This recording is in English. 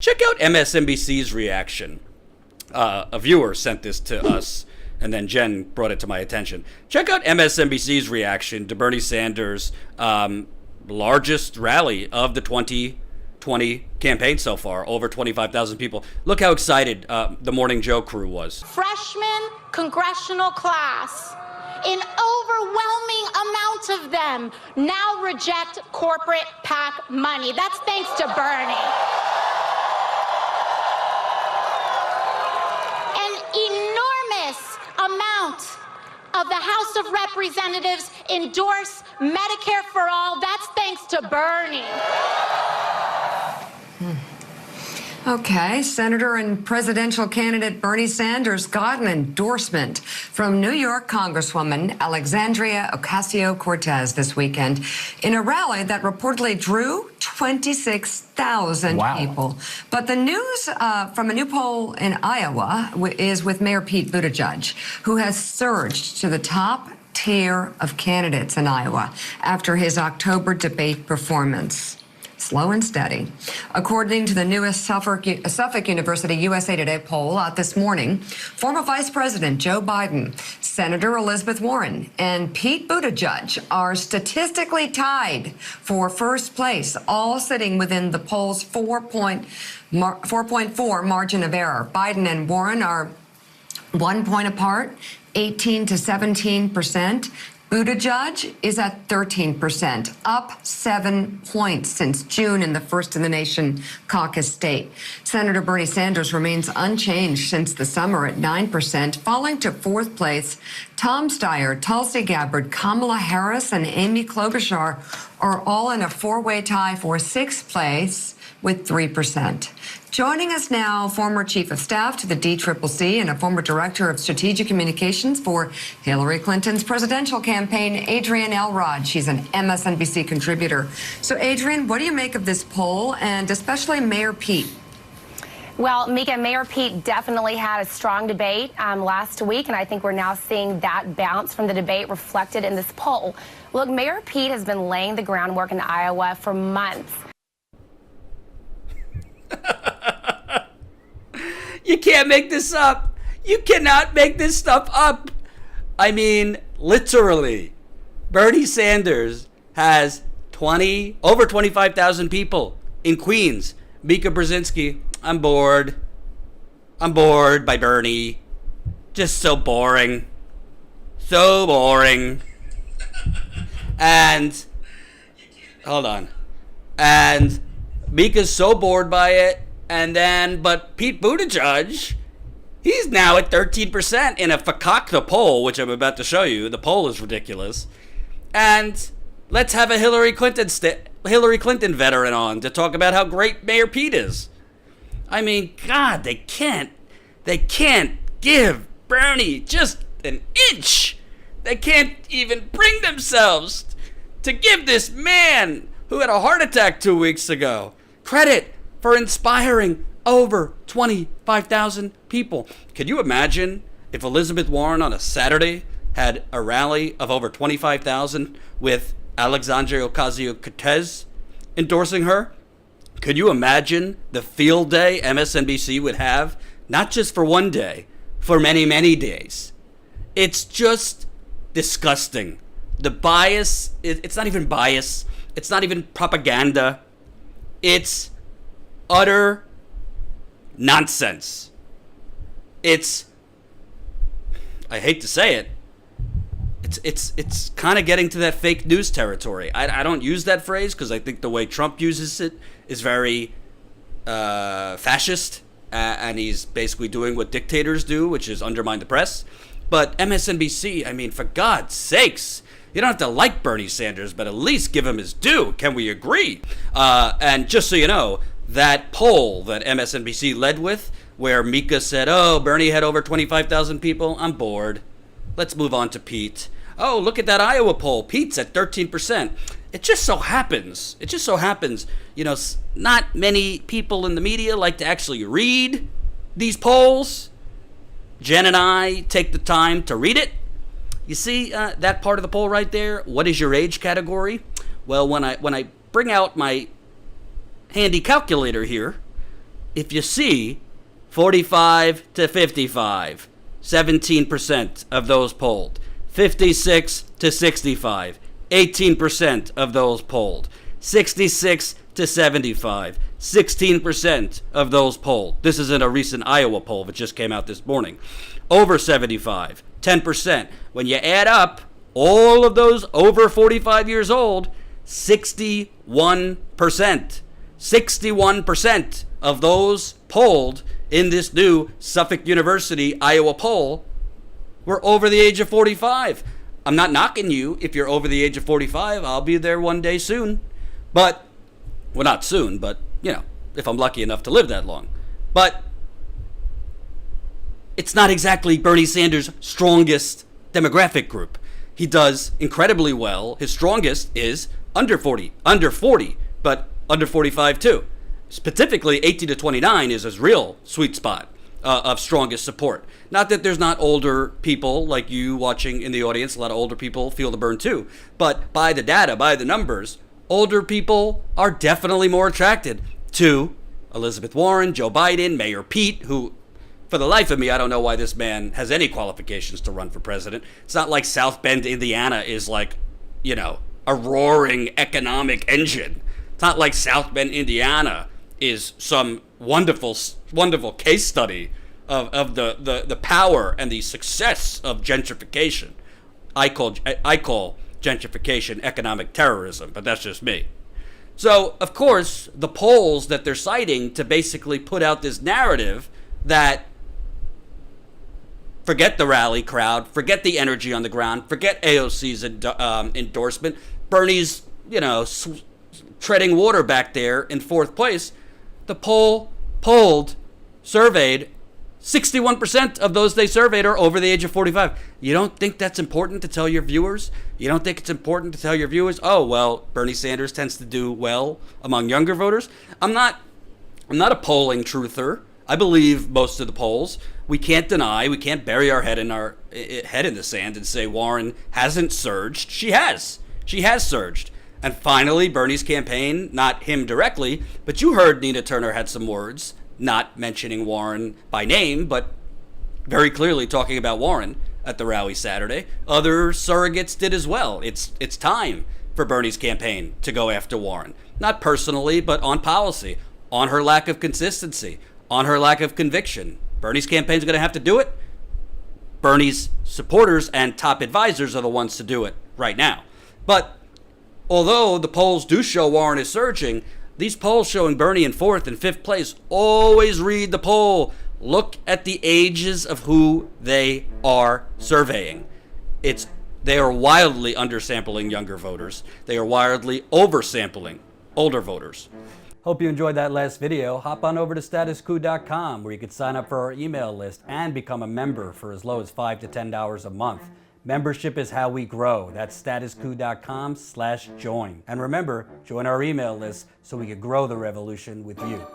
Check out MSNBC's reaction. A viewer sent this to us, and then Jen brought it to my attention. Check out MSNBC's reaction to Bernie Sanders' largest rally of the 2020 campaign so far, over 25,000 people. Look how excited the Morning Joe crew was. Freshman congressional class, an overwhelming amount of them now reject corporate PAC money. That's thanks to Bernie. Enormous amount of the House of Representatives endorse Medicare for all. That's thanks to Bernie. Okay, Senator and presidential candidate Bernie Sanders got an endorsement from New York Congresswoman Alexandria Ocasio-Cortez this weekend in a rally that reportedly drew 26,000 people. But the news from a new poll in Iowa is with Mayor Pete Buttigieg, who has surged to the top tier of candidates in Iowa after his October debate performance. Slow and steady. According to the newest Suffolk University USA Today poll out this morning, former Vice President Joe Biden, Senator Elizabeth Warren, and Pete Buttigieg are statistically tied for first place, all sitting within the poll's 4.4 margin of error. Biden and Warren are 1 point apart, 18 to 17%. Buttigieg is at 13%, up 7 points since June in the First in the Nation caucus state. Senator Bernie Sanders remains unchanged since the summer at 9%, falling to fourth place. Tom Steyer, Tulsi Gabbard, Kamala Harris, and Amy Klobuchar are all in a four-way tie for sixth place with 3%. Joining us now, former Chief of Staff to the DCCC and a former Director of Strategic Communications for Hillary Clinton's presidential campaign, Adrienne Elrod. She's an MSNBC contributor. So, Adrienne, what do you make of this poll, and especially Mayor Pete? Well, Mika, Mayor Pete definitely had a strong debate last week, and I think we're now seeing that bounce from the debate reflected in this poll. Look, Mayor Pete has been laying the groundwork in Iowa for months. You can't make this up. You cannot make this stuff up. I mean, literally, Bernie Sanders has over 25,000 people in Queens. Mika Brzezinski, I'm bored. I'm bored by Bernie. Just so boring. So boring. And, hold on. And Mika's so bored by it. But Pete Buttigieg, he's now at 13% in a fakakta poll, which I'm about to show you. The poll is ridiculous. And let's have a Hillary Clinton veteran on to talk about how great Mayor Pete is. I mean, God, they can't give Bernie just an inch. They can't even bring themselves to give this man who had a heart attack 2 weeks ago credit for inspiring over 25,000 people. Can you imagine if Elizabeth Warren on a Saturday had a rally of over 25,000 with Alexandria Ocasio-Cortez endorsing her? Could you imagine the field day MSNBC would have, not just for one day, for many, many days? It's just disgusting. The bias, it's not even bias. It's not even propaganda. It's utter nonsense. It's, I hate to say it, it's kind of getting to that fake news territory. I don't use that phrase because I think the way Trump uses it is very fascist, and he's basically doing what dictators do, which is undermine the press. But MSNBC, I mean, for God's sakes, you don't have to like Bernie Sanders, but at least give him his due. Can we agree? And just so you know, that poll that MSNBC led with, where Mika said, oh, Bernie had over 25,000 people, I'm bored. Let's move on to Pete. Oh, look at that Iowa poll. Pete's at 13%. It just so happens, you know, not many people in the media like to actually read these polls. Jen and I take the time to read it. You see that part of the poll right there? What is your age category? Well, when I bring out my handy calculator here, if you see 45 to 55, 17% of those polled. 56 to 65, 18% of those polled. 66 to 75, 16% of those polled. This is in a recent Iowa poll that just came out this morning. Over 75, 10%. When you add up all of those over 45 years old, 61%. 61% of those polled in this new Suffolk University Iowa poll were over the age of 45. I'm not knocking you if you're over the age of 45. I'll be there one day soon. But, well, not soon, but, you know, if I'm lucky enough to live that long. But it's not exactly Bernie Sanders' strongest demographic group. He does incredibly well. His strongest is under 40, but under 45 too. Specifically, 18 to 29 is his real sweet spot of strongest support. Not that there's not older people like you watching in the audience. A lot of older people feel the burn too. But by the data, by the numbers, older people are definitely more attracted to Elizabeth Warren, Joe Biden, Mayor Pete, who, for the life of me, I don't know why this man has any qualifications to run for president. It's not like South Bend, Indiana is like, you know, a roaring economic engine. It's not like South Bend, Indiana is some wonderful case study of the power and the success of gentrification. I call gentrification economic terrorism, but that's just me. So, of course, the polls that they're citing to basically put out this narrative that forget the rally crowd, forget the energy on the ground, forget AOC's endorsement, Bernie's, you know, treading water back there in fourth place. The surveyed, 61% of those they surveyed are over the age of 45. You don't think that's important to tell your viewers? You don't think it's important to tell your viewers, oh, well, Bernie Sanders tends to do well among younger voters? I'm not a polling truther. I believe most of the polls. We can't deny, we can't bury our head in the sand and say Warren hasn't surged. She has surged. And finally, Bernie's campaign, not him directly, but you heard Nina Turner had some words, not mentioning Warren by name, but very clearly talking about Warren at the rally Saturday. Other surrogates did as well. It's time for Bernie's campaign to go after Warren. Not personally, but on policy, on her lack of consistency, on her lack of conviction. Bernie's campaign's going to have to do it. Bernie's supporters and top advisors are the ones to do it right now. But although the polls do show Warren is surging, these polls showing Bernie in fourth and fifth place, always read the poll. Look at the ages of who they are surveying. They are wildly undersampling younger voters. They are wildly oversampling older voters. Hope you enjoyed that last video. Hop on over to statuscoup.com where you can sign up for our email list and become a member for as low as $5 to $10 a month. Membership is how we grow. That's statuscoup.com/join. And remember, join our email list so we can grow the revolution with you.